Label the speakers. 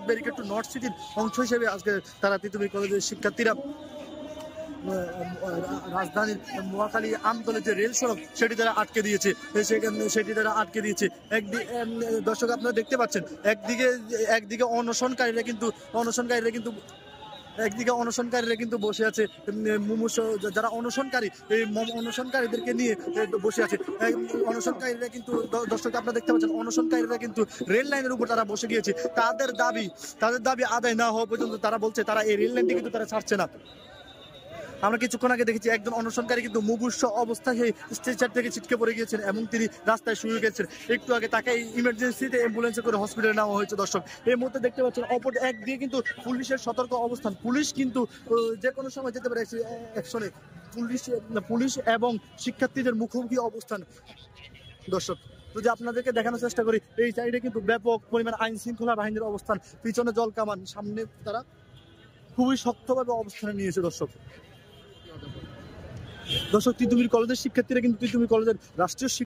Speaker 1: Barricade two north সিটির অংশ হিসেবে আজকে তারা তিতুমির কলেজের শিক্ষার্থীরা রাজধানীর মহাখালী আমতলে যে রেল সড়ক সেটি তারা আটকে দিয়েছে, সেটি তারা আটকে দিয়েছে। দর্শক আপনারা দেখতে পাচ্ছেন একদিকে অনশনকারীরা কিন্তু বসে আছে, যারা অনশনকারী এই অনশনকারীদেরকে নিয়ে বসে আছে। অনশনকারীরা কিন্তু দর্শক আপনারা দেখতে পাচ্ছেন অনশনকারীরা কিন্তু রেল লাইনের উপর তারা বসে গিয়েছে। তাদের দাবি আদায় না হওয়া পর্যন্ত তারা বলছে তারা এই রেল লাইনটি কিন্তু তারা ছাড়ছে না। আমরা কিছুক্ষণ আগে দেখেছি একজন অনশনকারী কিন্তু মুমূর্ষু অবস্থায় স্ট্রেচার থেকে ছিটকে পড়ে গিয়েছেন এবং তিনি রাস্তায় শুয়ে গেছেন। একটু আগে তাকে ইমার্জেন্সিতে অ্যাম্বুলেন্সে করে হসপিটালে নেওয়া হয়েছে। দর্শক এই মুহূর্তে দেখতে পাচ্ছেন অপর একদিকে কিন্তু পুলিশের সতর্ক অবস্থান, পুলিশ কিন্তু যে কোনো সময় যেতে পারে অ্যাকশনে। পুলিশ এবং শিক্ষার্থীদের মুখোমুখি অবস্থান। দর্শক যদি আপনাদেরকে দেখানোর চেষ্টা করি, এই সাইডে কিন্তু ব্যাপক পরিমাণ আইন শৃঙ্খলা বাহিনীর অবস্থান, পিছনে জল কামান, সামনে তারা খুবই শক্তভাবে অবস্থানে নিয়েছে। দর্শক তিতুমির কলেজের শিক্ষার্থীরা কিন্তু তিতুমির কলেজের রাষ্ট্রীয়